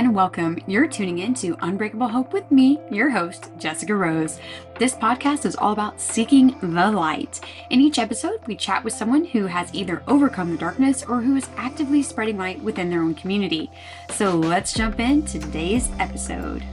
and welcome. You're tuning in to Unbreakable Hope with me, your host, Jessica Rose. This podcast is all about seeking the light. In each episode, we chat with someone who has either overcome the darkness or who is actively spreading light within their own community. So let's jump into today's episode.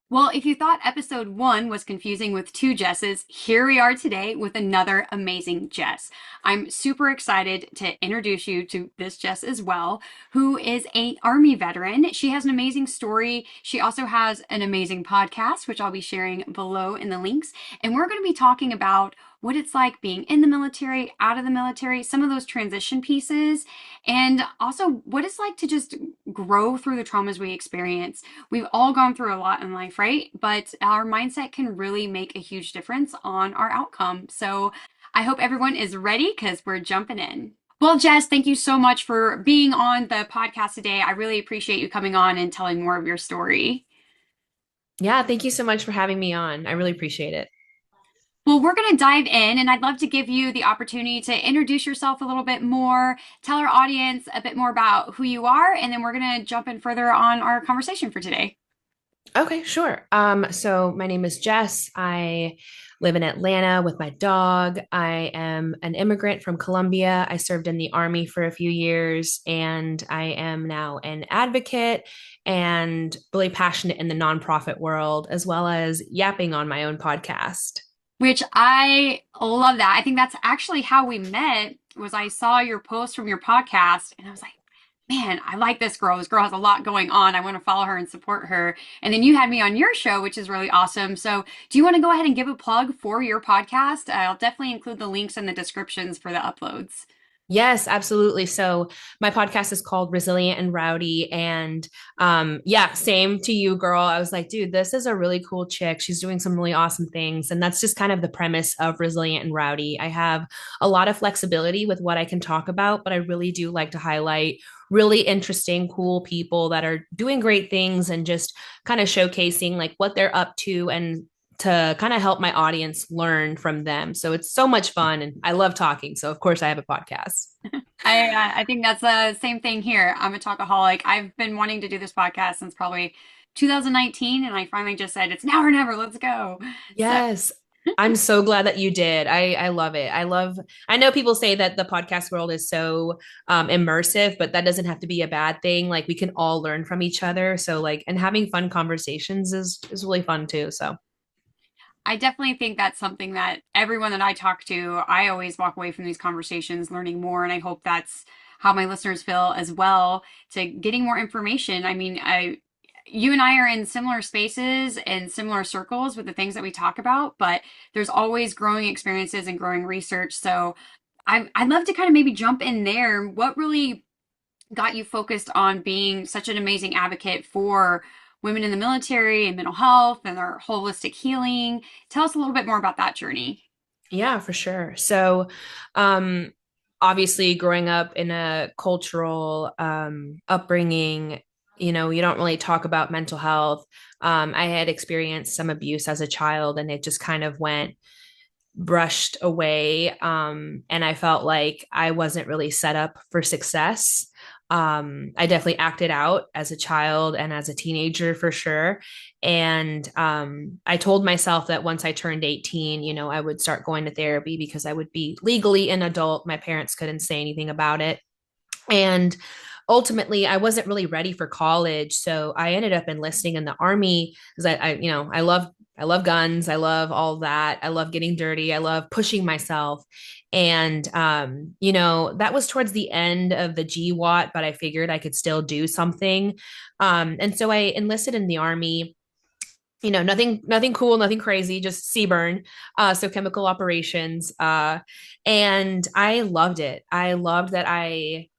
Well, if you thought episode 1 was confusing with two Jesses, here we are today with another amazing Jess. I'm super excited to introduce you to this Jess as well, who is an Army veteran. She has an amazing story. She also has an amazing podcast, which I'll be sharing below in the links. And we're going to be talking about what it's like being in the military, out of the military, some of those transition pieces, and also what it's like to just grow through the traumas we experience. We've all gone through a lot in life, right? But our mindset can really make a huge difference on our outcome. So I hope everyone is ready because we're jumping in. Well, Jess, thank you so much for being on the podcast today. I really appreciate you coming on and telling more of your story. Yeah, thank you so much for having me on. I really appreciate it. Well, we're going to dive in, and I'd love to give you the opportunity to introduce yourself a little bit more, tell our audience a bit more about who you are, and then we're going to jump in further on our conversation for today. Okay, sure. So my name is Jess. I live in Atlanta with my dog. I am an immigrant from Colombia. I served in the Army for a few years, and I am now an advocate and really passionate in the nonprofit world, as well as yapping on my own podcast. Which I love that. I think that's actually how we met was I saw your post from your podcast and I was like, man, I like this girl. This girl has a lot going on. I want to follow her and support her. And then you had me on your show, which is really awesome. So do you want to go ahead and give a plug for your podcast? I'll definitely include the links in the descriptions for the uploads. Yes, absolutely. So my podcast is called Resilient and Rowdy. And yeah, same to you, girl. I was like, dude, this is a really cool chick. She's doing some really awesome things. And that's just kind of the premise of Resilient and Rowdy. I have a lot of flexibility with what I can talk about, but I really do like to highlight really interesting, cool people that are doing great things and just kind of showcasing like what they're up to and to kind of help my audience learn from them. So it's so much fun and I love talking. So of course I have a podcast. I think that's the same thing here. I'm a talkaholic. I've been wanting to do this podcast since probably 2019, and I finally just said it's now or never. Let's go. So Yes. I'm so glad that you did. I love it. I know people say that the podcast world is so immersive, but that doesn't have to be a bad thing. Like we can all learn from each other. So like, and having fun conversations is really fun too. So I definitely think that's something that everyone that I talk to, I always walk away from these conversations learning more. And I hope that's how my listeners feel as well to getting more information. I mean, you and I are in similar spaces and similar circles with the things that we talk about, but there's always growing experiences and growing research. So I'd love to kind of maybe jump in there. What really got you focused on being such an amazing advocate for women in the military and mental health and their holistic healing? Tell us a little bit more about that journey. yeah, for sure. So um obviously growing up in a cultural upbringing, you don't really talk about mental health. I had experienced some abuse as a child and it just kind of went brushed away. And I felt like I wasn't really set up for success. I definitely acted out as a child and as a teenager for sure. And I told myself that once I turned 18, I would start going to therapy because I would be legally an adult. My parents couldn't say anything about it. And ultimately I wasn't really ready for college. So I ended up enlisting in the Army because I love guns. I love all that. I love getting dirty. I love pushing myself. And that was towards the end of the GWAT, but I figured I could still do something. And so I enlisted in the Army. Nothing cool, nothing crazy, just CBRN, so chemical operations. And I loved it. I loved that I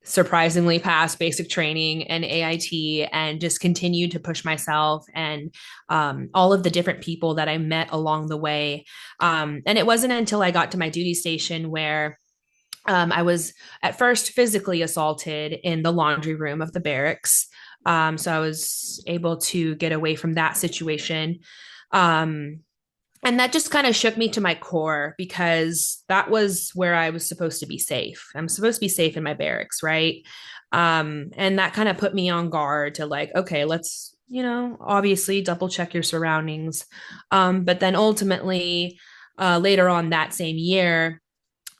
surprisingly passed basic training and AIT and just continued to push myself and all of the different people that I met along the way. And it wasn't until I got to my duty station where I was at first physically assaulted in the laundry room of the barracks. So I was able to get away from that situation. Um, and that just kind of shook me to my core because that was where I was supposed to be safe. I'm supposed to be safe in my barracks, right? And that kind of put me on guard to like, okay, let's, obviously double check your surroundings. But then ultimately, later on that same year,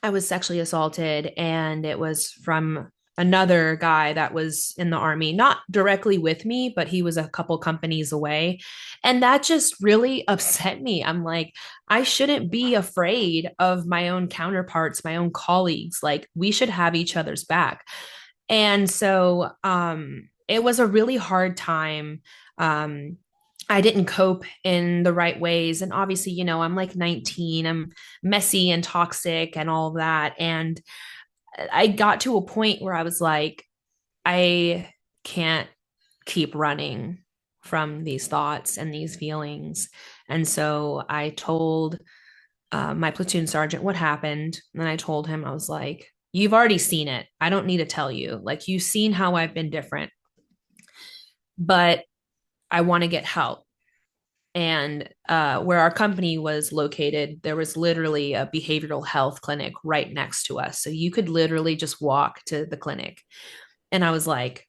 I was sexually assaulted, and it was from another guy that was in the army, not directly with me, but he was a couple companies away. And that just really upset me. I'm like, I shouldn't be afraid of my own counterparts, my own colleagues. Like, we should have each other's back. And so it was a really hard time. Um, I didn't cope in the right ways. And obviously, I'm like 19, I'm messy and toxic and all of that. And I got to a point where I was like, I can't keep running from these thoughts and these feelings. And so I told my platoon sergeant what happened. And I told him, I was like, you've already seen it. I don't need to tell you. Like, you've seen how I've been different, but I want to get help. And where our company was located, there was literally a behavioral health clinic right next to us. So you could literally just walk to the clinic. And I was like,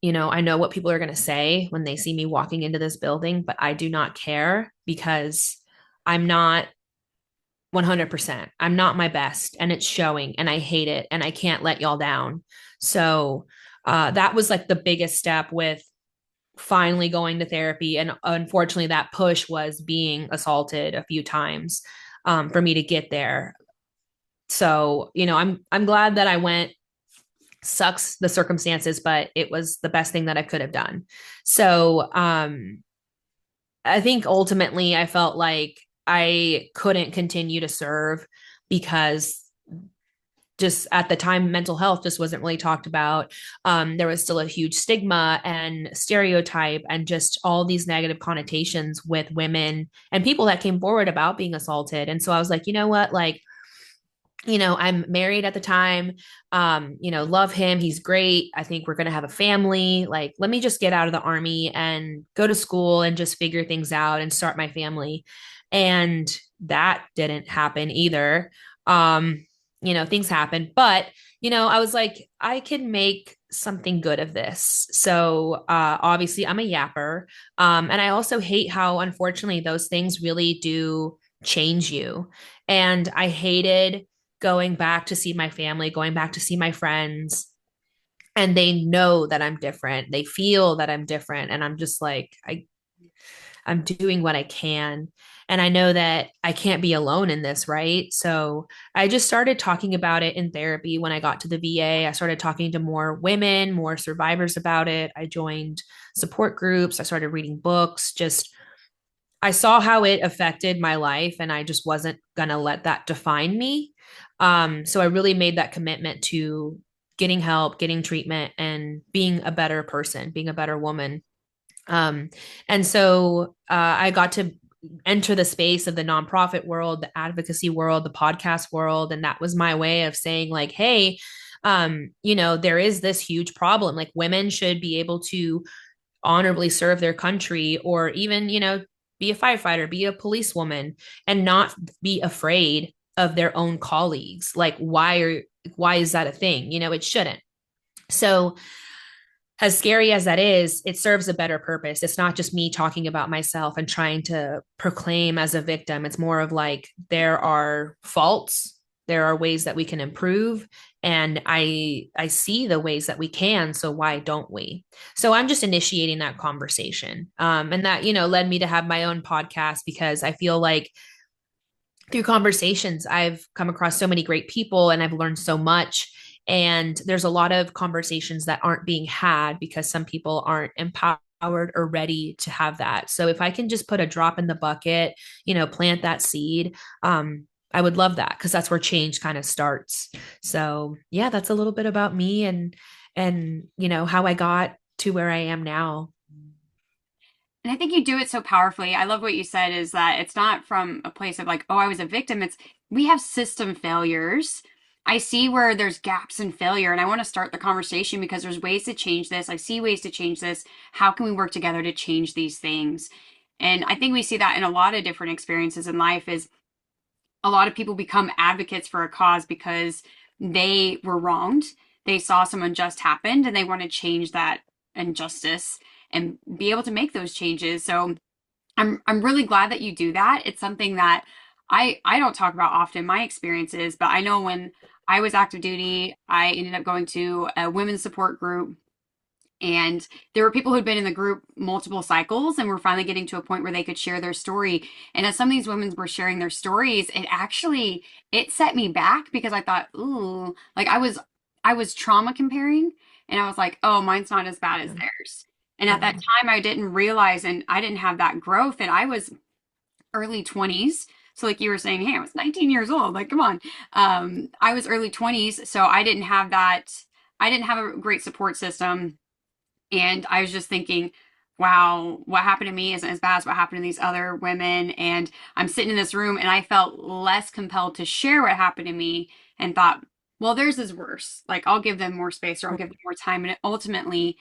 I know what people are going to say when they see me walking into this building, but I do not care because I'm not 100%. I'm not my best, and it's showing, and I hate it, and I can't let y'all down. So that was like the biggest step with finally going to therapy. And unfortunately, that push was being assaulted a few times for me to get there. So, I'm glad that I went. Sucks the circumstances, but it was the best thing that I could have done. So, I think ultimately I felt like I couldn't continue to serve because just at the time mental health just wasn't really talked about. There was still a huge stigma and stereotype and just all these negative connotations with women and people that came forward about being assaulted. And so I was like, you know what, like, I'm married at the time, love him, he's great, I think we're going to have a family, like, let me just get out of the army and go to school and just figure things out and start my family. And that didn't happen either. Things happen, but I was like, I can make something good of this. So obviously I'm a yapper, and I also hate how unfortunately those things really do change you. And I hated going back to see my family, going back to see my friends, and they know that I'm different. They feel that I'm different, and I'm just like, I'm doing what I can. And I know that I can't be alone in this, right? So I just started talking about it in therapy when I got to the VA. I started talking to more women, more survivors about it. I joined support groups. I started reading books. Just, I saw how it affected my life, and I just wasn't going to let that define me. So I really made that commitment to getting help, getting treatment, and being a better person, being a better woman. Um, and so I got to enter the space of the nonprofit world, the advocacy world, the podcast world. And that was my way of saying, like, hey, there is this huge problem. Like, women should be able to honorably serve their country, or even, be a firefighter, be a policewoman, and not be afraid of their own colleagues. Like, why is that a thing? It shouldn't. So as scary as that is, it serves a better purpose. It's not just me talking about myself and trying to proclaim as a victim. It's more of like, there are faults, there are ways that we can improve, and I see the ways that we can, so why don't we? So I'm just initiating that conversation. And that, led me to have my own podcast, because I feel like through conversations, I've come across so many great people and I've learned so much. And there's a lot of conversations that aren't being had because some people aren't empowered or ready to have that. So if I can just put a drop in the bucket, plant that seed, I would love that, because that's where change kind of starts. So yeah, that's a little bit about me, and how I got to where I am now. And I think you do it so powerfully. I love what you said is that it's not from a place of like, oh, I was a victim. It's we have system failures. I see where there's gaps in failure, and I want to start the conversation because there's ways to change this. I see ways to change this. How can we work together to change these things? And I think we see that in a lot of different experiences in life is a lot of people become advocates for a cause because they were wronged. They saw some unjust happened and they want to change that injustice and be able to make those changes. So I'm really glad that you do that. It's something that I don't talk about often, my experiences, but I know when I was active duty, I ended up going to a women's support group, and there were people who'd been in the group multiple cycles and were finally getting to a point where they could share their story. And as some of these women were sharing their stories, it set me back because I thought, ooh, like I was trauma comparing, and I was like, oh, mine's not as bad as Yeah. theirs. And at that Yeah. time I didn't realize, and I didn't have that growth, and I was early 20s. So like you were saying, hey, I was 19 years old. Like, come on. I was early 20s, so I didn't have that. I didn't have a great support system, and I was just thinking, wow, what happened to me isn't as bad as what happened to these other women. And I'm sitting in this room and I felt less compelled to share what happened to me and thought, well, theirs is worse. Like, I'll give them more space or I'll give them more time. And ultimately,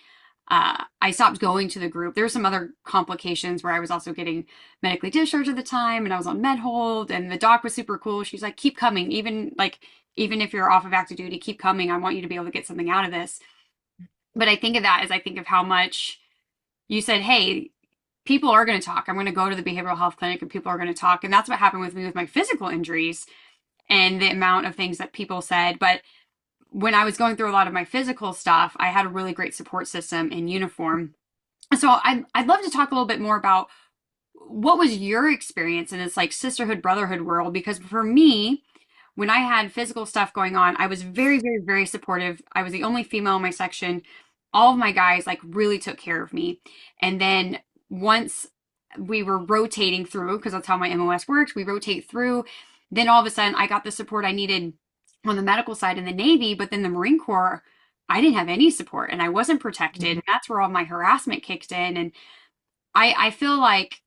I stopped going to the group. There were some other complications where I was also getting medically discharged at the time and I was on med hold. And the doc was super cool. She's like, keep coming. Even if you're off of active duty, keep coming. I want you to be able to get something out of this. But I think of that as I think of how much you said, hey, people are going to talk. I'm going to go to the behavioral health clinic and people are going to talk. And that's what happened with me with my physical injuries and the amount of things that people said. But when I was going through a lot of my physical stuff, I had a really great support system in uniform. So I'd love to talk a little bit more about what was your experience in this like sisterhood, brotherhood world? Because for me, when I had physical stuff going on, I was very, very, very supportive. I was the only female in my section. All of my guys like really took care of me. And then once we were rotating through, because that's how my MOS works, we rotate through. Then all of a sudden, I got the support I needed on the medical side in the Navy, but then the Marine Corps, I didn't have any support and I wasn't protected. And that's where all my harassment kicked in. And I feel like,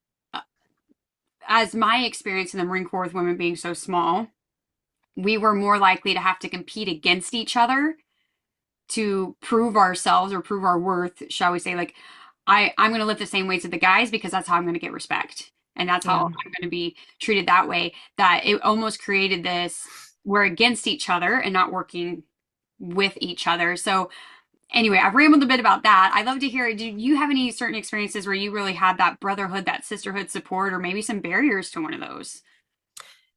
as my experience in the Marine Corps with women being so small, we were more likely to have to compete against each other to prove ourselves or prove our worth, shall we say. Like, I'm going to lift the same weights as the guys because that's how I'm going to get respect. And that's how Yeah. I'm going to be treated that way. That it almost created this, we're against each other and not working with each other. So, anyway, I've rambled a bit about that. I'd love to hear, do you have any certain experiences where you really had that brotherhood, that sisterhood support, or maybe some barriers to one of those?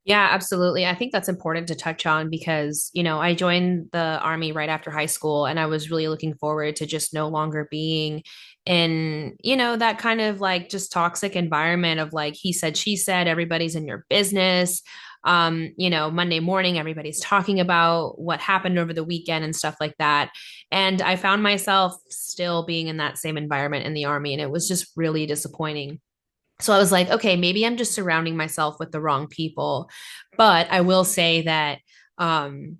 Yeah, absolutely. I think that's important to touch on because, I joined the army right after high school and I was really looking forward to just no longer being in, that kind of like just toxic environment of like he said, she said, everybody's in your business. Monday morning, everybody's talking about what happened over the weekend and stuff like that. And I found myself still being in that same environment in the army, and it was just really disappointing. So I was like, okay, maybe I'm just surrounding myself with the wrong people. But I will say that um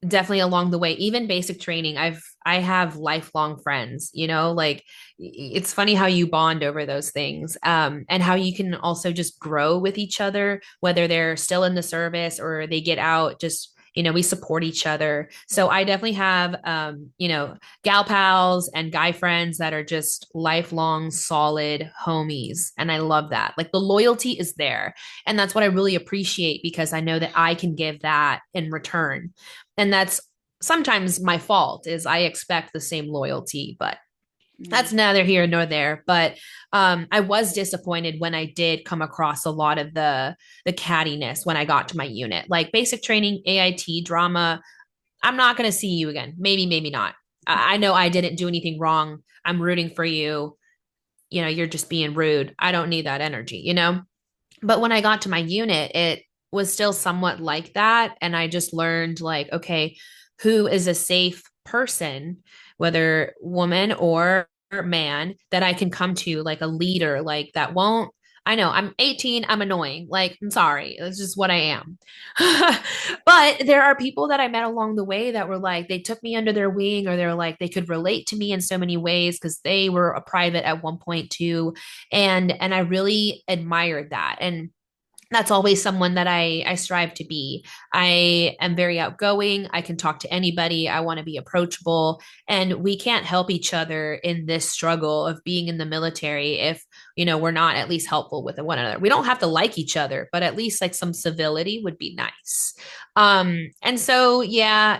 definitely along the way, even basic training, I have lifelong friends, like it's funny how you bond over those things, and how you can also just grow with each other, whether they're still in the service or they get out, just we support each other. So I definitely have gal pals and guy friends that are just lifelong solid homies, and I love that. Like the loyalty is there, and that's what I really appreciate because I know that I can give that in return. And that's sometimes my fault is I expect the same loyalty, but Mm. that's neither here nor there. But I was disappointed when I did come across a lot of the cattiness when I got to my unit, like basic training, AIT drama. I'm not going to see you again. Maybe, maybe not. I know I didn't do anything wrong. I'm rooting for you. You're just being rude. I don't need that energy. But when I got to my unit, it was still somewhat like that. And I just learned, like, okay, who is a safe person, whether woman or man, that I can come to, like a leader, like that won't. I know I'm 18, I'm annoying. Like, I'm sorry. That's just what I am. But there are people that I met along the way that were like, they took me under their wing, or they're like, they could relate to me in so many ways because they were a private at one point too. And I really admired that. And that's always someone that I strive to be. I am very outgoing. I can talk to anybody. I want to be approachable, and we can't help each other in this struggle of being in the military if we're not at least helpful with one another. We don't have to like each other, but at least like some civility would be nice. And so, yeah,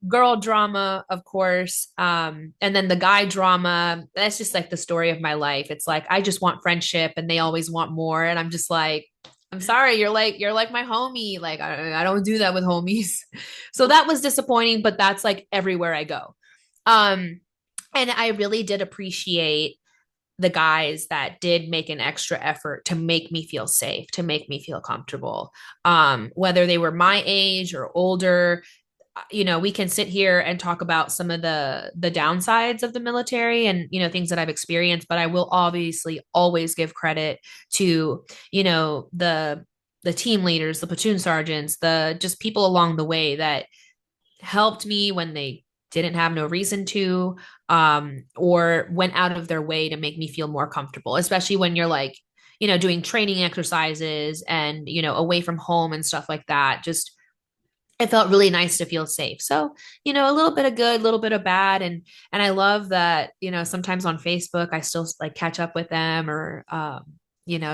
girl drama, of course. And then the guy drama, that's just like the story of my life. It's like I just want friendship and they always want more. And I'm just like, I'm sorry, you're like my homie. Like I don't do that with homies. So that was disappointing, but that's like everywhere I go. Um, and I really did appreciate the guys that did make an extra effort to make me feel safe, to make me feel comfortable. Whether they were my age or older, we can sit here and talk about some of the downsides of the military and things that I've experienced, but I will obviously always give credit to the team leaders, the platoon sergeants, the just people along the way that helped me when they didn't have no reason to, or went out of their way to make me feel more comfortable, especially when you're like doing training exercises and away from home and stuff like that. Just it felt really nice to feel safe. So, a little bit of good, a little bit of bad. And I love that, sometimes on Facebook, I still like catch up with them or,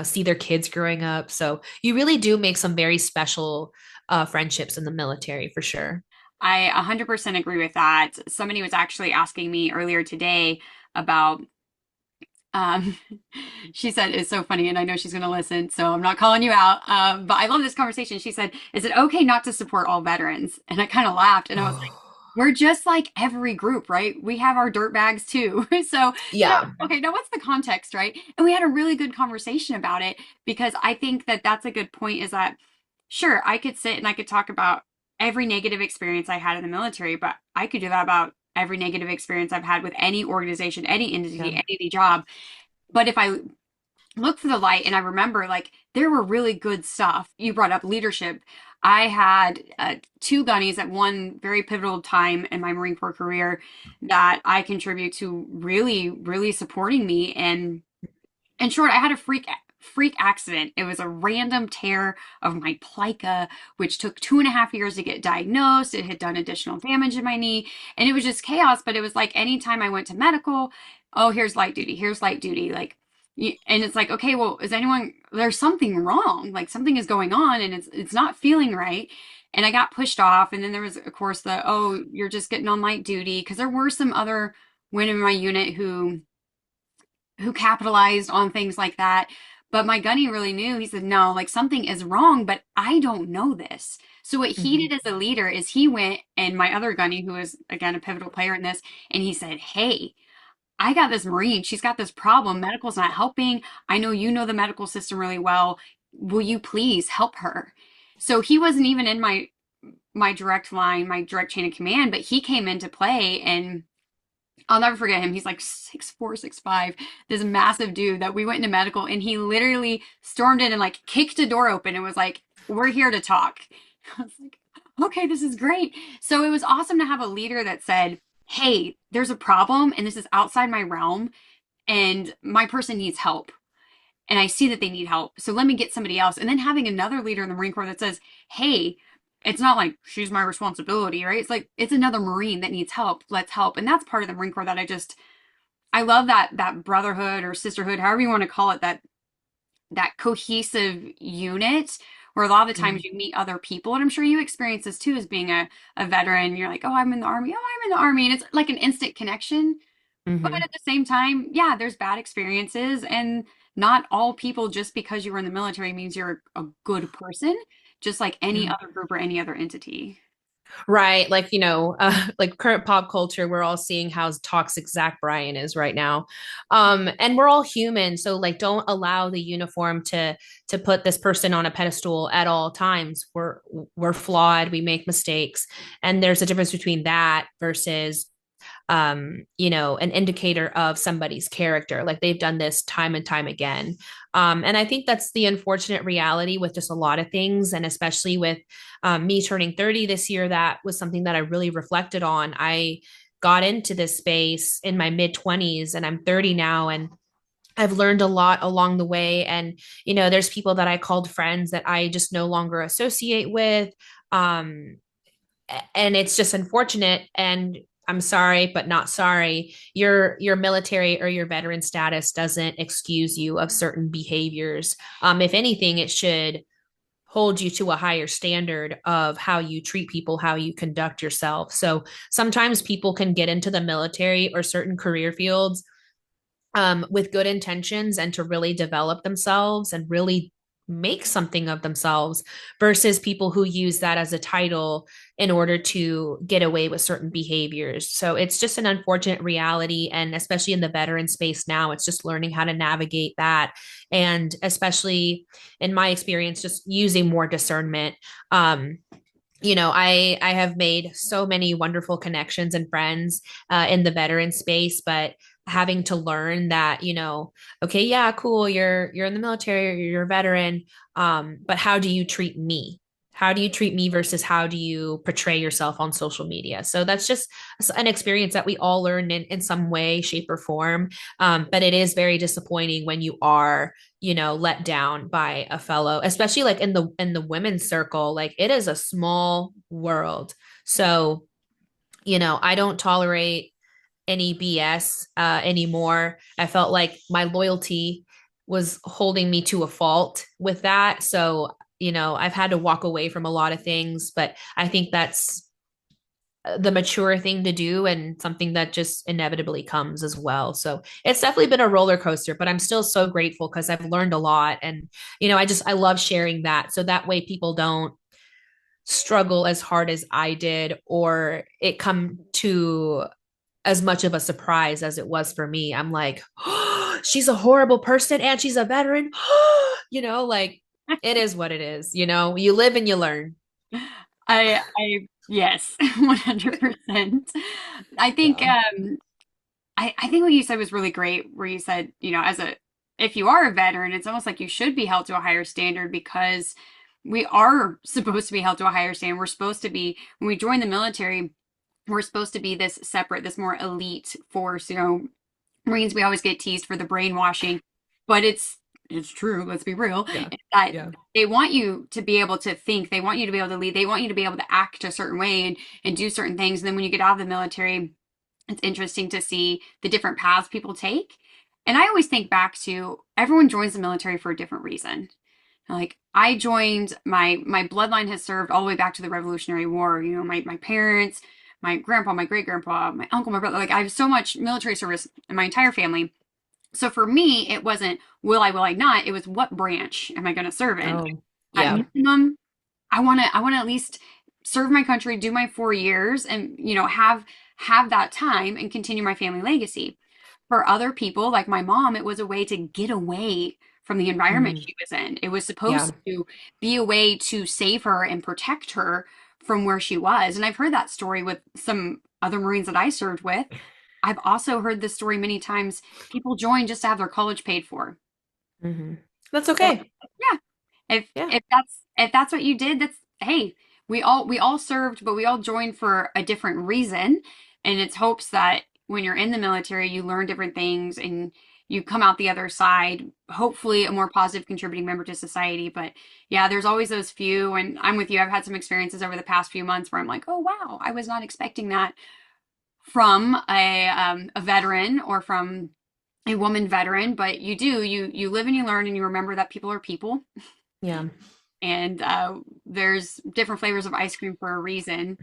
see their kids growing up. So you really do make some very special friendships in the military for sure. I 100% agree with that. Somebody was actually asking me earlier today about, um, she said, it's so funny, and I know she's going to listen, so I'm not calling you out. But I love this conversation. She said, is it okay not to support all veterans? And I kind of laughed, and I was like, we're just like every group, right? We have our dirt bags too. So, Yeah. okay, now what's the context, right? And we had a really good conversation about it because I think that that's a good point is that, sure, I could sit and I could talk about every negative experience I had in the military, but I could do that about every negative experience I've had with any organization, any Yeah. entity, any job. But if I look for the light and I remember like there were really good stuff. You brought up leadership. I had two gunnies at one very pivotal time in my Marine Corps career that I contribute to really, really supporting me. And in short, I had a freak accident. It was a random tear of my plica, which took 2.5 years to get diagnosed. It had done additional damage in my knee, and it was just chaos. But it was like anytime I went to medical, oh, here's light duty, here's light duty, like. And it's like, okay, well, is anyone? There's something wrong. Like something is going on, and it's not feeling right. And I got pushed off. And then there was, of course, the oh, you're just getting on light duty because there were some other women in my unit who capitalized on things like that. But my gunny really knew. He said, no, like something is wrong, but I don't know this. So what he Mhm. did as a leader is he went and my other gunny, who was again a pivotal player in this, and he said, hey, I got this Marine. She's got this problem. Medical's not helping. I know you know the medical system really well. Will you please help her? So he wasn't even in my direct line, my direct chain of command, but he came into play and I'll never forget him. He's like 6'4", 6'5", this massive dude that we went into medical and he literally stormed in and like kicked a door open and was like, we're here to talk. I was like, okay, this is great. So it was awesome to have a leader that said, hey, there's a problem and this is outside my realm and my person needs help. And I see that they need help. So let me get somebody else. And then having another leader in the Marine Corps that says, hey, it's not like she's my responsibility, right? It's like it's another Marine that needs help. Let's help. And that's part of the Marine Corps that I love that brotherhood or sisterhood, however you want to call it, that cohesive unit where a lot of the times Mhm. you meet other people. And I'm sure you experience this too as being a veteran. You're like, oh, I'm in the army. Oh, I'm in the army. And it's like an instant connection. But Mhm. at the same time, yeah, there's bad experiences, and not all people, just because you were in the military, means you're a good person, just like any Yeah. other group or any other entity. Right. Like, like current pop culture, we're all seeing how toxic Zach Bryan is right now. And we're all human. So like don't allow the uniform to put this person on a pedestal at all times. We're flawed, we make mistakes. And there's a difference between that versus an indicator of somebody's character. Like they've done this time and time again. And I think that's the unfortunate reality with just a lot of things. And especially with me turning 30 this year, that was something that I really reflected on. I got into this space in my mid 20s and I'm 30 now. And I've learned a lot along the way. And, there's people that I called friends that I just no longer associate with. And it's just unfortunate. And I'm sorry, but not sorry. Your military or your veteran status doesn't excuse you of certain behaviors. If anything, it should hold you to a higher standard of how you treat people, how you conduct yourself. So sometimes people can get into the military or certain career fields with good intentions and to really develop themselves and really make something of themselves versus people who use that as a title in order to get away with certain behaviors. So it's just an unfortunate reality. And especially in the veteran space now, it's just learning how to navigate that. And especially in my experience, just using more discernment. I have made so many wonderful connections and friends in the veteran space, but having to learn that, okay, yeah, cool, you're in the military, or you're a veteran, but how do you treat me? How do you treat me versus how do you portray yourself on social media? So that's just an experience that we all learn in some way, shape, or form. But it is very disappointing when you are let down by a fellow, especially like in the women's circle. Like it is a small world. So I don't tolerate any BS anymore. I felt like my loyalty was holding me to a fault with that. So I've had to walk away from a lot of things, but I think that's the mature thing to do and something that just inevitably comes as well. So it's definitely been a roller coaster, but I'm still so grateful because I've learned a lot. And, I love sharing that. So that way people don't struggle as hard as I did or it come to as much of a surprise as it was for me. I'm like, oh, she's a horrible person and she's a veteran. Like it is what it is. You live and you learn. Yes, 100%. I think, Yeah. I think what you said was really great, where you said, if you are a veteran, it's almost like you should be held to a higher standard because we are supposed to be held to a higher standard. We're supposed to be, when we join the military, we're supposed to be this separate, this more elite force. Marines, we always get teased for the brainwashing, but it's true. Let's be real. Yeah. That Yeah. they want you to be able to think. They want you to be able to lead. They want you to be able to act a certain way and do certain things. And then when you get out of the military, it's interesting to see the different paths people take. And I always think back to everyone joins the military for a different reason. Like I joined my bloodline has served all the way back to the Revolutionary War. My parents, my grandpa, my great grandpa, my uncle, my brother. Like I have so much military service in my entire family. So for me, it wasn't will I not. It was what branch am I going to serve in? Oh, At yeah. minimum, I want to at least serve my country, do my 4 years, and have that time and continue my family legacy. For other people, like my mom, it was a way to get away from the environment Mm, she was in. It was yeah. supposed to be a way to save her and protect her from where she was. And I've heard that story with some other Marines that I served with. I've also heard this story many times. People join just to have their college paid for. Hmm. That's So, okay. yeah, if Yeah. if that's what you did, that's hey, we all served, but we all joined for a different reason. And it's hopes that when you're in the military, you learn different things and you come out the other side, hopefully a more positive contributing member to society. But yeah, there's always those few, and I'm with you. I've had some experiences over the past few months where I'm like, oh wow, I was not expecting that from a veteran or from a woman veteran, but you live and you learn and you remember that people are people, Yeah. and there's different flavors of ice cream for a reason.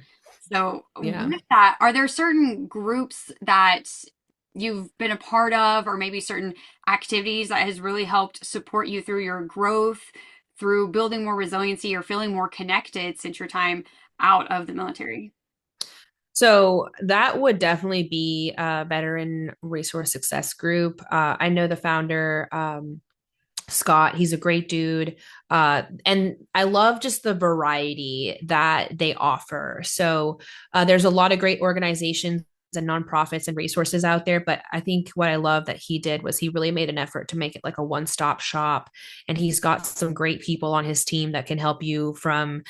So Yeah. with that, are there certain groups that you've been a part of, or maybe certain activities that has really helped support you through your growth, through building more resiliency or feeling more connected since your time out of the military? So that would definitely be a veteran resource success group. I know the founder, Scott. He's a great dude. And I love just the variety that they offer. So there's a lot of great organizations and nonprofits and resources out there. But I think what I love that he did was he really made an effort to make it like a one-stop shop. And he's got some great people on his team that can help you from,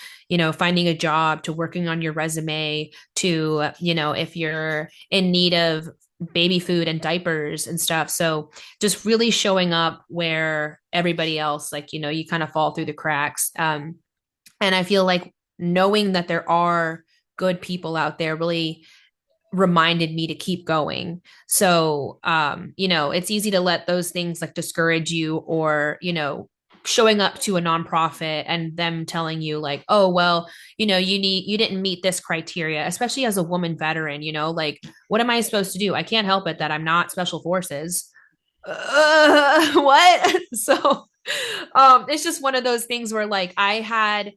finding a job to working on your resume to, if you're in need of baby food and diapers and stuff. So just really showing up where everybody else, like, you kind of fall through the cracks. And I feel like knowing that there are good people out there really reminded me to keep going. So, it's easy to let those things like discourage you, or, showing up to a nonprofit and them telling you like, oh, well, you didn't meet this criteria, especially as a woman veteran, like, what am I supposed to do? I can't help it that I'm not special forces. What? So, it's just one of those things where like I had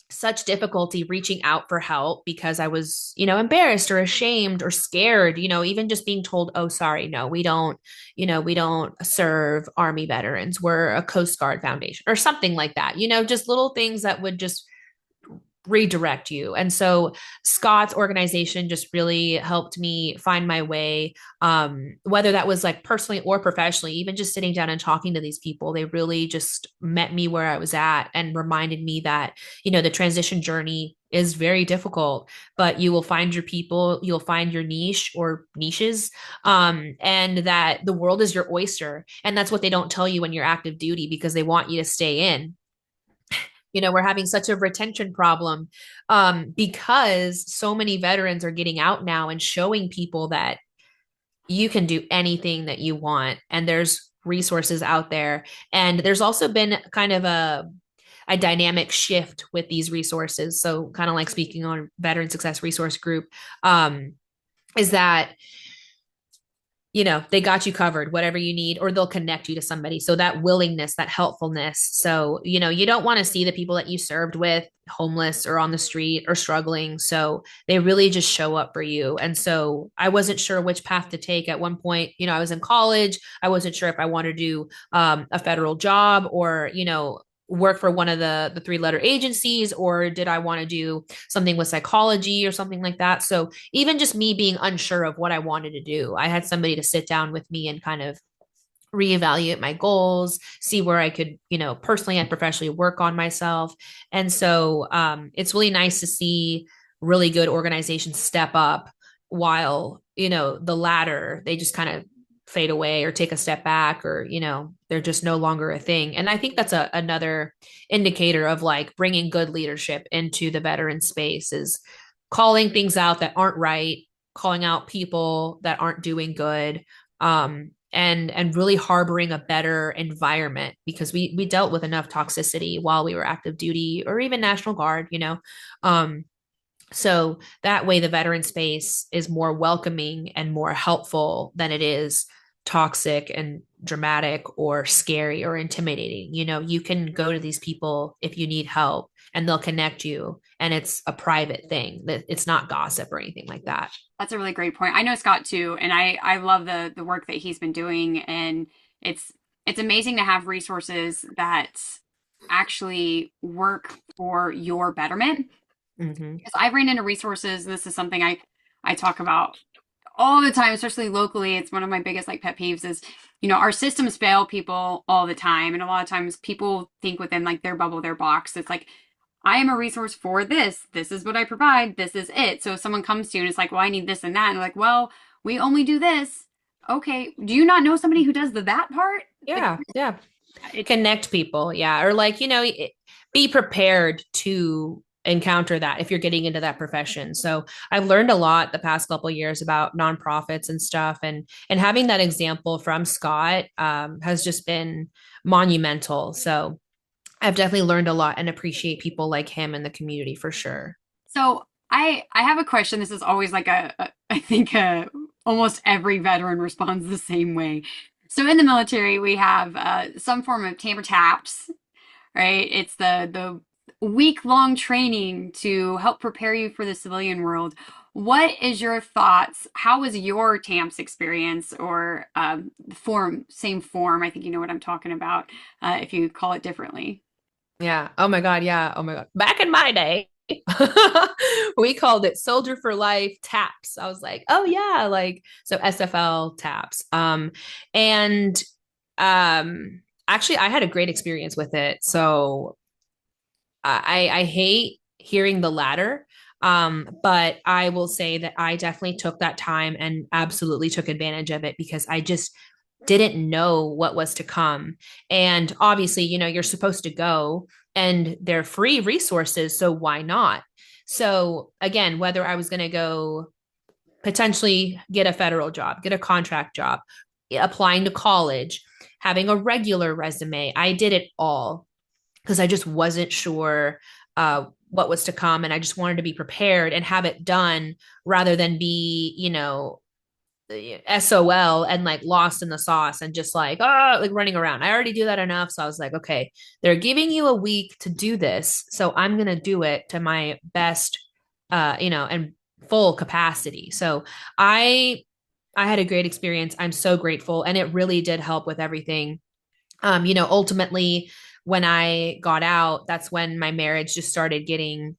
such difficulty reaching out for help because I was, embarrassed or ashamed or scared, even just being told, oh, sorry, no, we don't serve Army veterans. We're a Coast Guard foundation or something like that, just little things that would just redirect you. And so Scott's organization just really helped me find my way, whether that was like personally or professionally. Even just sitting down and talking to these people, they really just met me where I was at and reminded me that, the transition journey is very difficult, but you will find your people, you'll find your niche or niches, and that the world is your oyster. And that's what they don't tell you when you're active duty, because they want you to stay in. We're having such a retention problem, because so many veterans are getting out now and showing people that you can do anything that you want, and there's resources out there. And there's also been kind of a dynamic shift with these resources. So kind of like speaking on Veteran Success Resource Group, is that they got you covered, whatever you need, or they'll connect you to somebody. So that willingness, that helpfulness. So, you don't want to see the people that you served with homeless or on the street or struggling. So they really just show up for you. And so I wasn't sure which path to take at one point. I was in college. I wasn't sure if I wanted to do a federal job, or, work for one of the three-letter agencies, or did I want to do something with psychology or something like that. So even just me being unsure of what I wanted to do, I had somebody to sit down with me and kind of reevaluate my goals, see where I could, personally and professionally work on myself. And so it's really nice to see really good organizations step up, while, the latter, they just kind of fade away or take a step back, or, they're just no longer a thing. And I think that's another indicator of like bringing good leadership into the veteran space, is calling things out that aren't right, calling out people that aren't doing good, and really harboring a better environment, because we dealt with enough toxicity while we were active duty or even National Guard, um, so that way the veteran space is more welcoming and more helpful than it is toxic and dramatic or scary or intimidating. You can go to these people if you need help, and they'll connect you, and it's a private thing, that it's not gossip or anything like that. That's a really great point. I know Scott too, and I love the work that he's been doing, and it's amazing to have resources that actually work for your betterment. Mm-hmm. Because I've ran into resources. This is something I talk about all the time, especially locally. It's one of my biggest like pet peeves is, our systems fail people all the time. And a lot of times people think within like their bubble, their box. It's like, I am a resource for this. This is what I provide. This is it. So if someone comes to you and it's like, well, I need this and that. And they're like, well, we only do this. Okay. Do you not know somebody who does the that part? Like, Yeah, yeah. it's Connect people, yeah, or like, be prepared to encounter that if you're getting into that profession. So I've learned a lot the past couple of years about nonprofits and stuff, and having that example from Scott, has just been monumental. So I've definitely learned a lot and appreciate people like him in the community for sure. So I have a question. This is always like I think almost every veteran responds the same way. So in the military, we have some form of tamer taps, right? It's the week-long training to help prepare you for the civilian world. What is your thoughts? How was your TAMPS experience, or form, same form? I think you know what I'm talking about, if you call it differently. Yeah. Oh my God. Yeah. Oh my God. Back in my day, we called it Soldier for Life taps. I was like, oh yeah, like, so SFL taps. And actually I had a great experience with it. So I hate hearing the latter. But I will say that I definitely took that time and absolutely took advantage of it, because I just didn't know what was to come. And obviously, you're supposed to go, and they're free resources. So why not? So again, whether I was going to go potentially get a federal job, get a contract job, applying to college, having a regular resume. I did it all because I just wasn't sure what was to come. And I just wanted to be prepared and have it done rather than be, SOL and like lost in the sauce and just like, oh, like running around. I already do that enough. So I was like, okay, they're giving you a week to do this. So I'm going to do it to my best, and full capacity. So I, I had a great experience. I'm so grateful. And it really did help with everything. Ultimately, when I got out, that's when my marriage just started getting,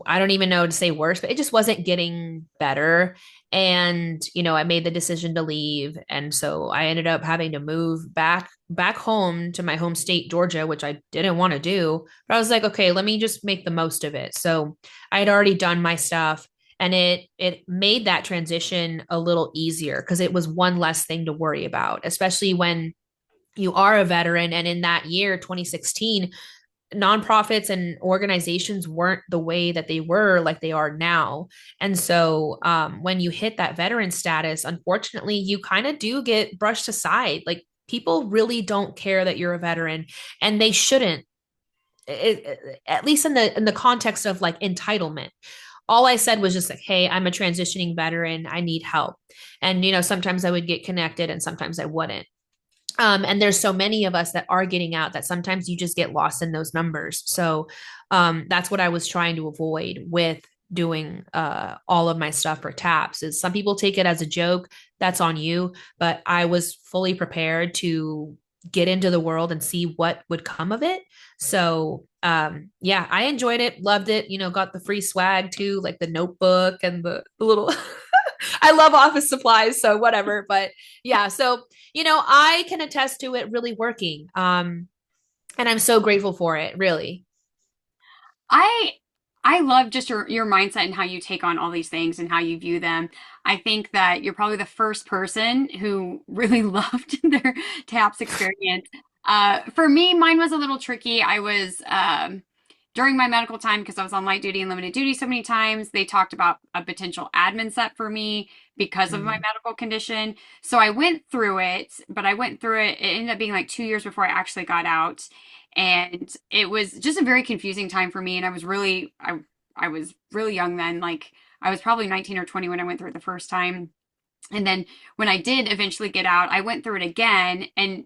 I don't even know to say worse, but it just wasn't getting better. And, I made the decision to leave. And so I ended up having to move back home to my home state, Georgia, which I didn't want to do. But I was like, okay, let me just make the most of it. So I had already done my stuff and it made that transition a little easier because it was one less thing to worry about, especially when you are a veteran. And in that year, 2016, nonprofits and organizations weren't the way that they were like they are now. And so when you hit that veteran status, unfortunately, you kind of do get brushed aside. Like people really don't care that you're a veteran, and they shouldn't. At least in the context of like entitlement. All I said was just like, hey, I'm a transitioning veteran. I need help. And, sometimes I would get connected and sometimes I wouldn't. And there's so many of us that are getting out that sometimes you just get lost in those numbers. So that's what I was trying to avoid with doing all of my stuff for TAPS. Is some people take it as a joke, that's on you, but I was fully prepared to get into the world and see what would come of it. So yeah, I enjoyed it, loved it, got the free swag too, like the notebook and the little I love office supplies, so whatever. But yeah, so I can attest to it really working. And I'm so grateful for it, really. I I love just your mindset and how you take on all these things and how you view them. I think that you're probably the first person who really loved their TAPS experience. For me, mine was a little tricky. I was during my medical time because I was on light duty and limited duty so many times. They talked about a potential admin set for me because of my Mm. medical condition. So I went through it, but I went through it. It ended up being like 2 years before I actually got out. And it was just a very confusing time for me. And I was really young then. Like I was probably 19 or 20 when I went through it the first time. And then when I did eventually get out, I went through it again and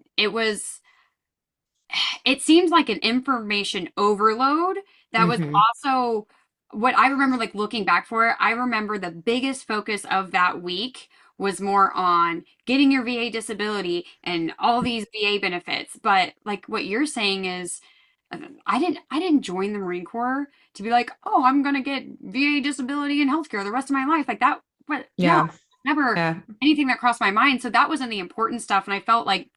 it seemed like an information overload that was Hmm. also what I remember like looking back for it. I remember the biggest focus of that week was more on getting your VA disability and all these VA benefits. But like what you're saying is I didn't join the Marine Corps to be like, "Oh, I'm going to get VA disability and healthcare the rest of my life." Like that, but no, Yeah. never Yeah. anything that crossed my mind. So that wasn't the important stuff and I felt like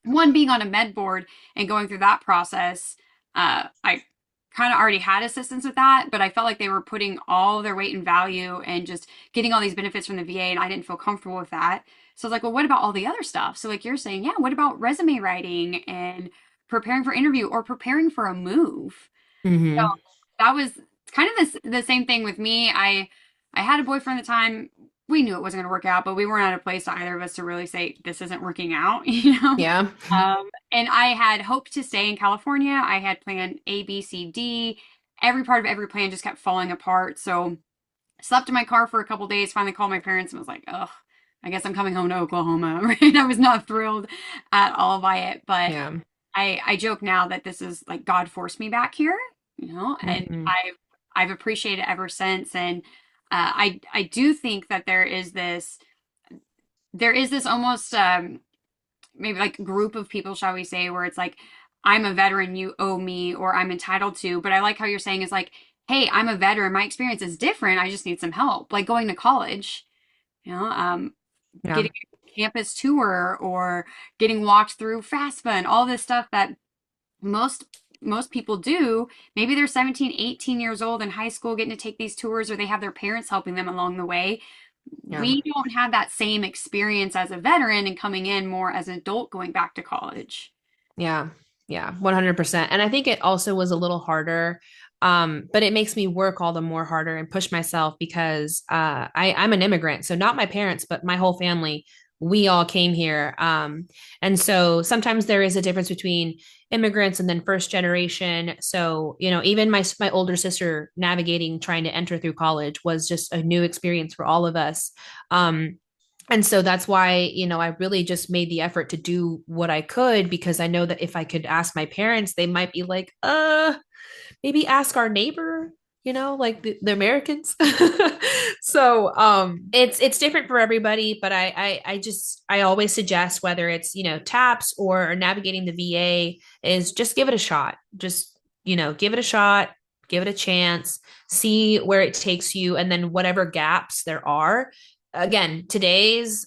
one being on a med board and going through that process, I kind of already had assistance with that, but I felt like they were putting all their weight and value and just getting all these benefits from the VA, and I didn't feel comfortable with that. So I was like, well, what about all the other stuff? So like you're saying, yeah, what about resume writing and preparing for interview or preparing for a move? So Hmm. that was kind of the same thing with me. I had a boyfriend at the time. We knew it wasn't going to work out, but we weren't at a place either of us to really say this isn't working out, you know. Yeah. And I had hoped to stay in California. I had planned A, B, C, D. Every part of every plan just kept falling apart. So slept in my car for a couple days. Finally called my parents and was like, "Ugh, I guess I'm coming home to Oklahoma." Right? I was not thrilled at all by it, but Yeah. I joke now that this is like God forced me back here, and Hmm. I've appreciated it ever since. And I do think that there is this almost maybe like group of people, shall we say, where it's like I'm a veteran, you owe me, or I'm entitled to. But I like how you're saying is like, hey, I'm a veteran, my experience is different. I just need some help, like going to college, you know, Yeah. getting a campus tour or getting walked through FAFSA and all this stuff that most most people do. Maybe they're 17, 18 years old in high school getting to take these tours or they have their parents helping them along the way. Yeah. We don't have that same experience as a veteran and coming in more as an adult going back to college. Yeah. Yeah. 100%. And I think it also was a little harder But it makes me work all the more harder and push myself because I'm an immigrant. So not my parents, but my whole family, we all came here. And so sometimes there is a difference between immigrants and then first generation. So, even my older sister navigating trying to enter through college was just a new experience for all of us. Um, and so that's why, I really just made the effort to do what I could because I know that if I could ask my parents, they might be like, maybe ask our neighbor, like the Americans. So it's different for everybody, but I always suggest whether it's, TAPS or navigating the VA is just give it a shot. Just, give it a shot, give it a chance, see where it takes you, and then whatever gaps there are. Again, today's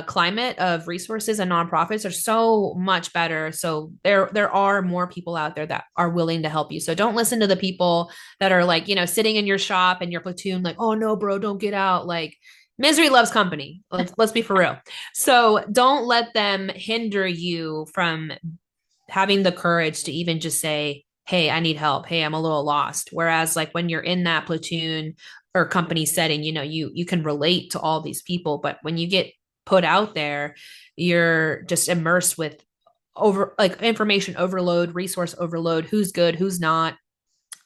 climate of resources and nonprofits are so much better. So there are more people out there that are willing to help you. So don't listen to the people that are like, sitting in your shop and your platoon, like, oh no, bro, don't get out. Like misery loves company. Let's be for real. So don't let them hinder you from having the courage to even just say, hey, I need help. Hey, I'm a little lost. Whereas like when you're in that platoon or company setting, you can relate to all these people, but when you get put out there, you're just immersed with over like information overload, resource overload, who's good, who's not.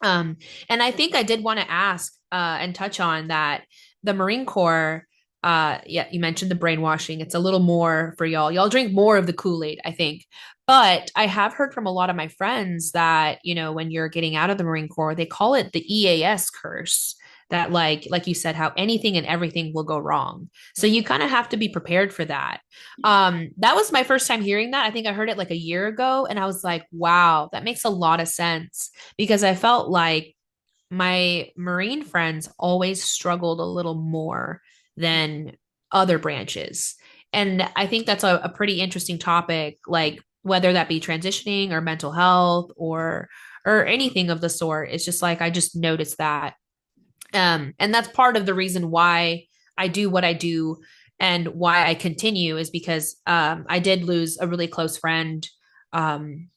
And I think I did want to ask and touch on that the Marine Corps. Yeah, you mentioned the brainwashing. It's a little more for y'all. Y'all drink more of the Kool-Aid, I think. But I have heard from a lot of my friends that, when you're getting out of the Marine Corps, they call it the EAS curse. That like you said, how anything and everything will go wrong. So you kind of have to be prepared for that. That was my first time hearing that. I think I heard it like a year ago, and I was like, wow, that makes a lot of sense because I felt like my Marine friends always struggled a little more than other branches. And I think that's a pretty interesting topic, like whether that be transitioning or mental health or anything of the sort. It's just like I just noticed that. And that's part of the reason why I do what I do and why I continue is because I did lose a really close friend, one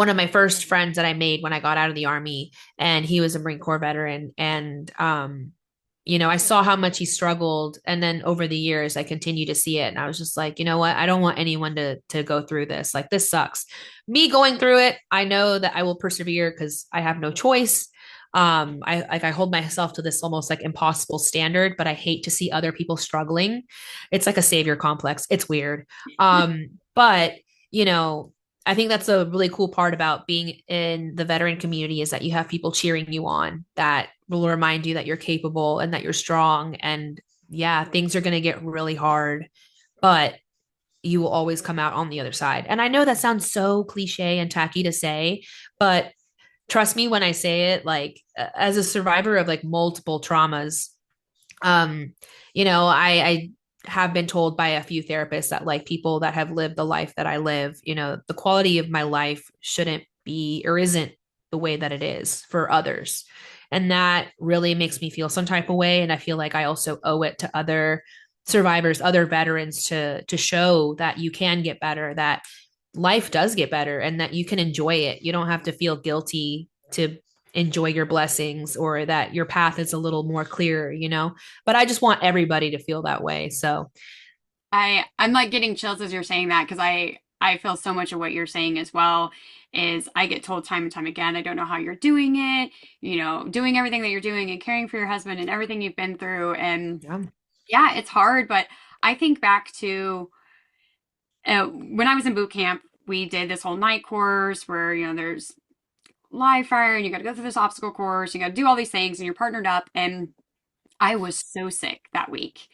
of my first friends that I made when I got out of the army, and he was a Marine Corps veteran. And, I saw how much he struggled. And then over the years, I continued to see it. And I was just like, you know what? I don't want anyone to go through this. Like, this sucks. Me going through it, I know that I will persevere because I have no choice. I hold myself to this almost like impossible standard, but I hate to see other people struggling. It's like a savior complex. It's weird. But, you know, I think that's a really cool part about being in the veteran community is that you have people cheering you on that will remind you that you're capable and that you're strong. And yeah, things are going to get really hard, but you will always come out on the other side. And I know that sounds so cliche and tacky to say, but trust me when I say it, like as a survivor of like multiple traumas, um, I have been told by a few therapists that like people that have lived the life that I live, the quality of my life shouldn't be or isn't the way that it is for others. And that really makes me feel some type of way. And I feel like I also owe it to other survivors, other veterans to show that you can get better, that life does get better and that you can enjoy it. You don't have to feel guilty to enjoy your blessings or that your path is a little more clear. But I just want everybody to feel that way. So I'm like getting chills as you're saying that because I feel so much of what you're saying as well. Is I get told time and time again, I don't know how you're doing it, doing everything that you're doing and caring for your husband and everything you've been through. And yeah. yeah, it's hard, but I think back to when I was in boot camp, we did this whole night course where, there's live fire and you got to go through this obstacle course, you got to do all these things and you're partnered up. And I was so sick that week.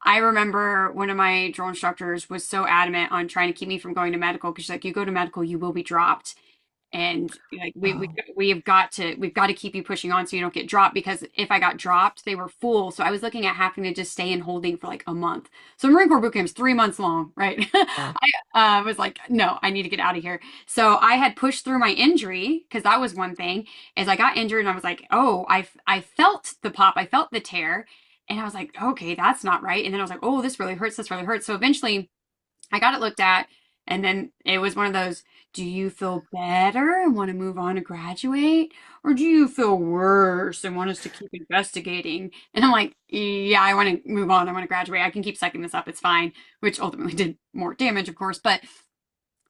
I remember one of my drill instructors was so adamant on trying to keep me from going to medical because she's like, you go to medical, you will be dropped. And like Oh, we've got to keep you pushing on so you don't get dropped because if I got dropped, they were full. So I was looking at having to just stay in holding for like a month. So Marine Corps boot camp's 3 months long, right? yeah. I was like, no, I need to get out of here. So I had pushed through my injury because that was one thing. As I got injured and I was like, oh, I felt the pop, I felt the tear, and I was like, okay, that's not right. And then I was like, oh, this really hurts. This really hurts. So eventually I got it looked at And then it was one of those, do you feel better and want to move on to graduate? Or do you feel worse and want us to keep investigating? And I'm like, yeah, I want to move on. I want to graduate. I can keep sucking this up. It's fine, which ultimately did more damage, of course. But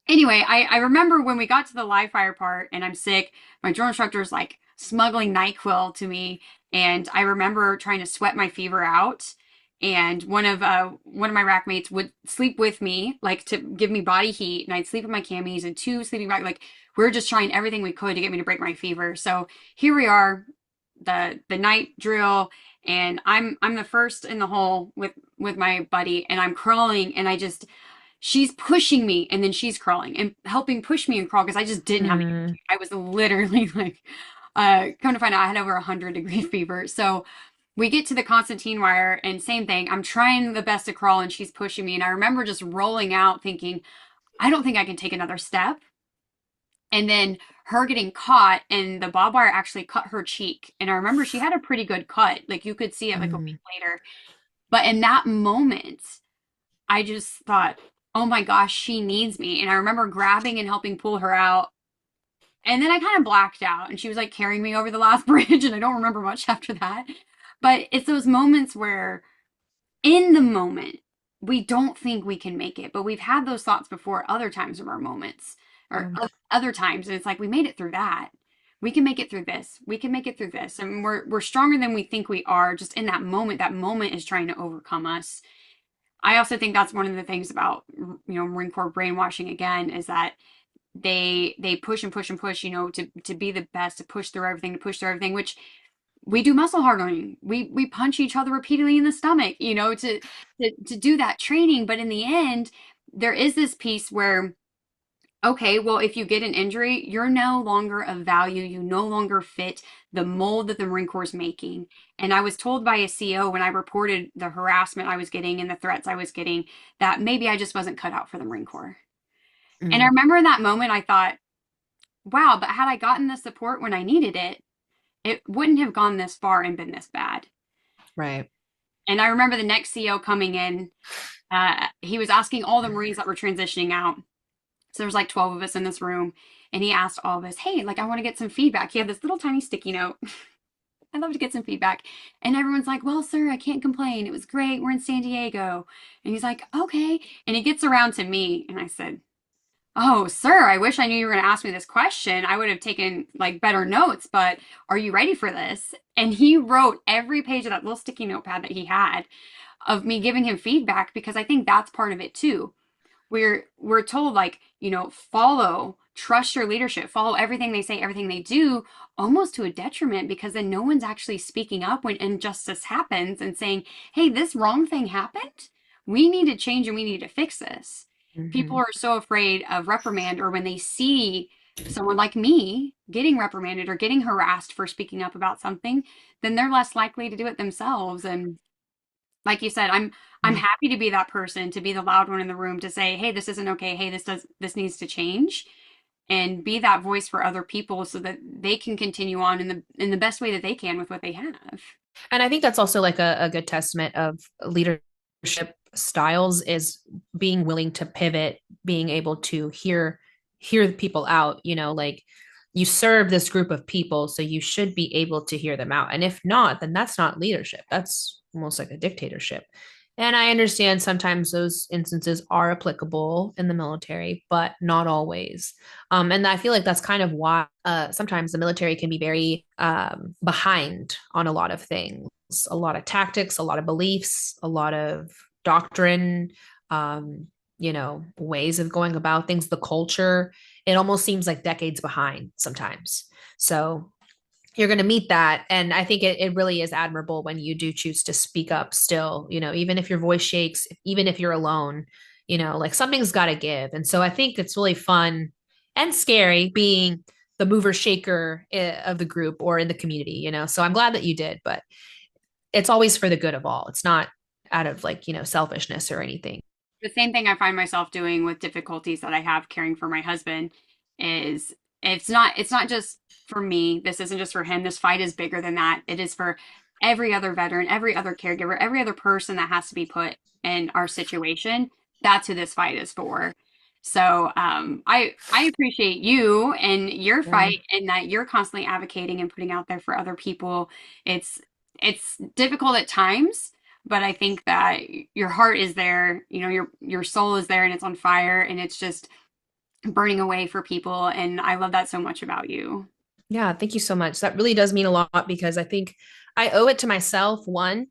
anyway, I remember when we got to the live fire part and I'm sick, my drill instructor's like smuggling NyQuil to me, and I remember trying to sweat my fever out. And one of my rack mates would sleep with me, like to give me body heat, and I'd sleep in my camis and two sleeping bags. Like we were just trying everything we could to get me to break my fever. So here we are, the night drill, and I'm the first in the hole with my buddy, and I'm crawling, and she's pushing me and then she's crawling and helping push me and crawl because I just didn't have the Mm, energy. I was literally like, come to find out, I had over 100-degree fever. So we get to the Constantine wire and same thing. I'm trying the best to crawl and she's pushing me. And I remember just rolling out thinking, I don't think I can take another step. And then her getting caught and the barbed wire actually cut her cheek. And I remember she had a pretty good cut. Like you could see it like a week mm, later. But in that moment, I just thought, oh my gosh, she needs me. And I remember grabbing and helping pull her out. And then I kind of blacked out and she was like carrying me over the last bridge. And I don't remember much after that. But it's those moments where, in the moment, we don't think we can make it. But we've had those thoughts before other times of our moments or yeah. other times. And it's like, we made it through that. We can make it through this. We can make it through this. And we're stronger than we think we are just in that moment. That moment is trying to overcome us. I also think that's one of the things about Marine Corps brainwashing again is that they push and push and push, to be the best, to push through everything, which we do muscle hardening. We punch each other repeatedly in the stomach, to do that training. But in the end, there is this piece where, okay, well, if you get an injury, you're no longer of value. You no longer fit the mold that the Marine Corps is making. And I was told by a CO when I reported the harassment I was getting and the threats I was getting that maybe I just wasn't cut out for the Marine Corps. And I Mm, remember in that moment, I thought, wow, but had I gotten the support when I needed it, it wouldn't have gone this far and been this bad. right. And I remember the next CO coming in, he was asking all the Marines that were transitioning out. So there was like 12 of us in this room, and he asked all of us, hey, like I want to get some feedback. He had this little tiny sticky note. I'd love to get some feedback. And everyone's like, well, sir, I can't complain. It was great. We're in San Diego. And he's like, okay. And he gets around to me, and I said, oh, sir, I wish I knew you were going to ask me this question. I would have taken like better notes, but are you ready for this? And he wrote every page of that little sticky notepad that he had of me giving him feedback because I think that's part of it too. We're told like, follow, trust your leadership, follow everything they say, everything they do, almost to a detriment because then no one's actually speaking up when injustice happens and saying, hey, this wrong thing happened. We need to change and we need to fix this. People Hmm. are so afraid of reprimand, or when they see someone like me getting reprimanded or getting harassed for speaking up about something, then they're less likely to do it themselves. And like you said, I'm happy to be that person, to be the loud one in the room, to say, hey, this isn't okay. Hey, this needs to change, and be that voice for other people so that they can continue on in the best way that they can with what they have. And I think that's also like a good testament of leadership styles is being willing to pivot, being able to hear the people out, like you serve this group of people, so you should be able to hear them out. And if not, then that's not leadership. That's almost like a dictatorship. And I understand sometimes those instances are applicable in the military, but not always. And I feel like that's kind of why sometimes the military can be very behind on a lot of things, a lot of tactics, a lot of beliefs, a lot of doctrine, ways of going about things, the culture. It almost seems like decades behind sometimes. So you're going to meet that. And I think it really is admirable when you do choose to speak up still, even if your voice shakes, even if you're alone, like something's got to give. And so I think it's really fun and scary being the mover shaker of the group or in the community, so I'm glad that you did, but it's always for the good of all. It's not out of like, selfishness or anything. The same thing I find myself doing with difficulties that I have caring for my husband is it's not just for me. This isn't just for him. This fight is bigger than that. It is for every other veteran, every other caregiver, every other person that has to be put in our situation. That's who this fight is for. So I appreciate you and your Yeah. fight, and that you're constantly advocating and putting out there for other people. It's it's difficult at times, but I think that your heart is there, your soul is there, and it's on fire, and it's just burning away for people. And I love that so much about you. Yeah, thank you so much. That really does mean a lot because I think I owe it to myself, one,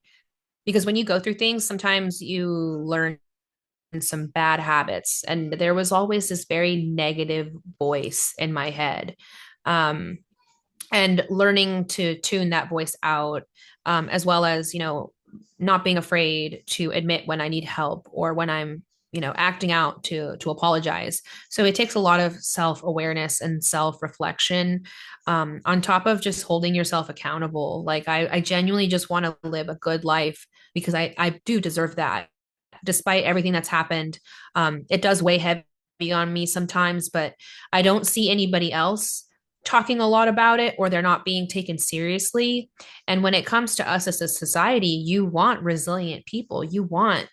because when you go through things, sometimes you learn some bad habits. And there was always this very negative voice in my head. Um, and learning to tune that voice out, as well as, not being afraid to admit when I need help or when I'm, acting out to apologize. So it takes a lot of self-awareness and self-reflection, on top of just holding yourself accountable. Like I genuinely just want to live a good life because I do deserve that despite everything that's happened. It does weigh heavy on me sometimes, but I don't see anybody else talking a lot about it, or they're not being taken seriously. And when it comes to us as a society, you want resilient people. You want,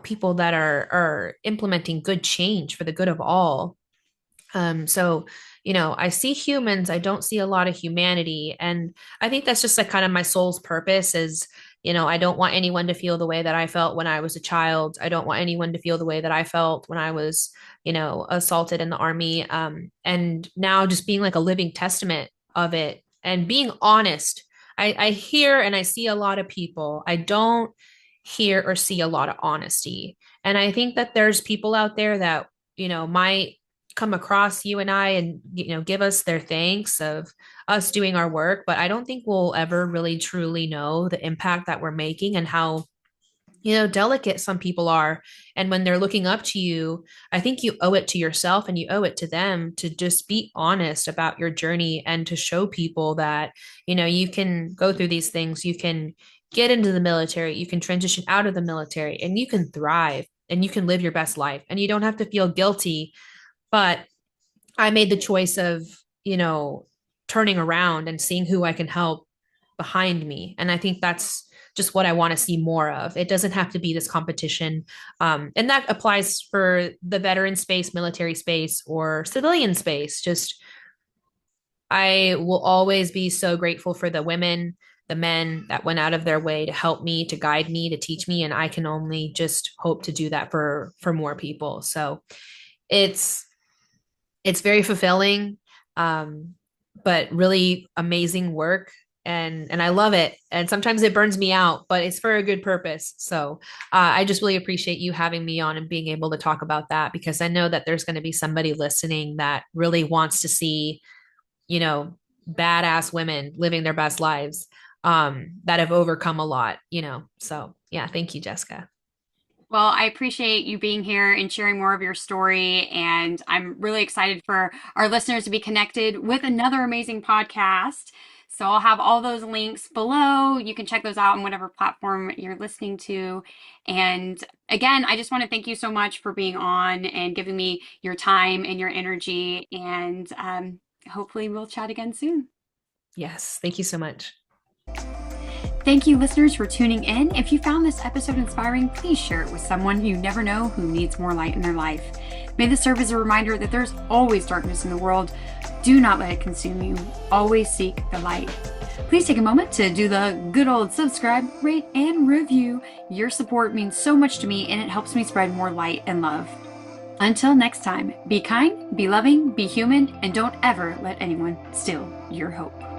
people that are implementing good change for the good of all. So, I see humans, I don't see a lot of humanity. And I think that's just like kind of my soul's purpose is, I don't want anyone to feel the way that I felt when I was a child. I don't want anyone to feel the way that I felt when I was, assaulted in the army. And now just being like a living testament of it and being honest. I hear and I see a lot of people. I don't hear or see a lot of honesty. And I think that there's people out there that, might come across you and I and give us their thanks of us doing our work, but I don't think we'll ever really truly know the impact that we're making and how delicate some people are. And when they're looking up to you, I think you owe it to yourself and you owe it to them to just be honest about your journey and to show people that you can go through these things, you can get into the military, you can transition out of the military, and you can thrive and you can live your best life and you don't have to feel guilty. But I made the choice of, turning around and seeing who I can help behind me. And I think that's just what I want to see more of. It doesn't have to be this competition. And that applies for the veteran space, military space, or civilian space. Just, I will always be so grateful for the women, the men that went out of their way to help me, to guide me, to teach me. And I can only just hope to do that for more people. So it's, it's very fulfilling, um, but really amazing work, and I love it. And sometimes it burns me out, but it's for a good purpose. So I just really appreciate you having me on and being able to talk about that because I know that there's going to be somebody listening that really wants to see, you know, badass women living their best lives, that have overcome a lot. So yeah, thank you, Jessica. Well, I appreciate you being here and sharing more of your story. And I'm really excited for our listeners to be connected with another amazing podcast. So I'll have all those links below. You can check those out on whatever platform you're listening to. And again, I just want to thank you so much for being on and giving me your time and your energy. And hopefully, we'll chat again soon. Yes, thank you so much. Thank you, listeners, for tuning in. If you found this episode inspiring, please share it with someone you never know who needs more light in their life. May this serve as a reminder that there's always darkness in the world. Do not let it consume you. Always seek the light. Please take a moment to do the good old subscribe, rate, and review. Your support means so much to me, and it helps me spread more light and love. Until next time, be kind, be loving, be human, and don't ever let anyone steal your hope.